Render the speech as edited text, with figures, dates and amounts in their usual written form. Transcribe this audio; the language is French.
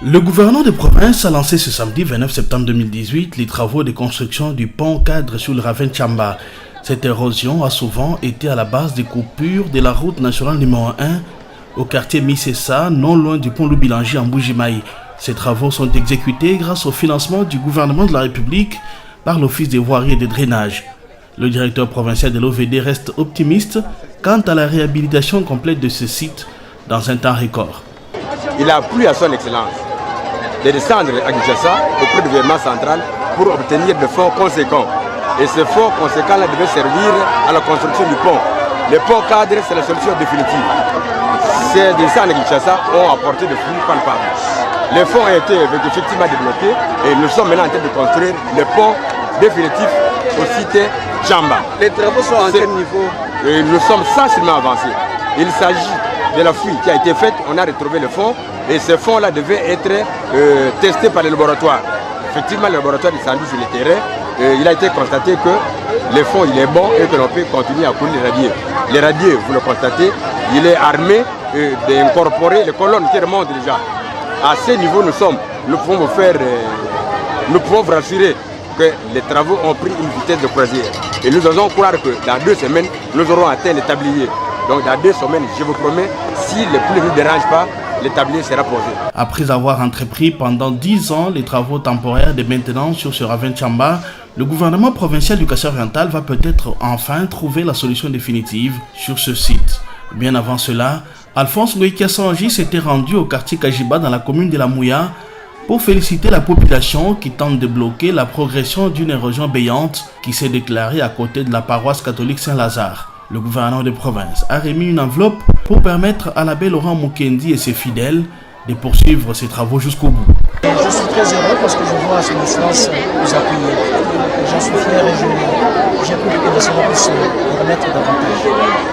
Le gouvernement de province a lancé ce samedi 29 septembre 2018 les travaux de construction du pont cadre sur le ravin Tchamba. Cette érosion a souvent été à la base des coupures de la route nationale numéro 1 au quartier Misessa, non loin du pont Loubilangi en Bougimaï. Ces travaux sont exécutés grâce au financement du gouvernement de la République par l'Office des voiries et des drainages. Le directeur provincial de l'OVD reste optimiste quant à la réhabilitation complète de ce site dans un temps record. Il a plu à son excellence de descendre à Kinshasa auprès du gouvernement central pour obtenir des fonds conséquents. Et ces fonds conséquents-là devaient servir à la construction du pont. Le pont cadre, c'est la solution définitive. Ces descentes à Kinshasa ont apporté des fruits palpables. Les fonds ont été effectivement débloqués et nous sommes maintenant en train de construire le pont définitif au site Tchamba. Les travaux sont à quel niveau? Nous sommes sensiblement avancés. Il s'agit de la fouille qui a été faite, on a retrouvé le fonds et ce fonds-là devait être testé par le laboratoire. Effectivement, le laboratoire est descendu sur le terrain. Il a été constaté que le fonds il est bon et que l'on peut continuer à couler les radiers. Les radiers, vous le constatez, il est armé d'incorporer les colonnes qui remontent déjà. À ce niveau, nous pouvons vous rassurer que les travaux ont pris une vitesse de croisière. Et nous osons croire que dans 2 semaines, nous aurons atteint les tabliers. Donc dans 2 semaines, je vous promets, si le pluie ne nous dérange pas, le tablier sera posé. Après avoir entrepris pendant 10 ans les travaux temporaires de maintenance sur ce ravin Tchamba, le gouvernement provincial du Kasaï-Oriental va peut-être enfin trouver la solution définitive sur ce site. Bien avant cela, Alphonse Ngoïkia-Sanji s'était rendu au quartier Kajiba dans la commune de la Mouya pour féliciter la population qui tente de bloquer la progression d'une érosion béante qui s'est déclarée à côté de la paroisse catholique Saint-Lazare. Le gouvernement de province a remis une enveloppe pour permettre à l'abbé Laurent Mukendi et ses fidèles de poursuivre ses travaux jusqu'au bout. Je suis très heureux parce que je vois son excellence nous appuyer. J'en suis fier et j'ai plus de connaissances pour se remettre davantage.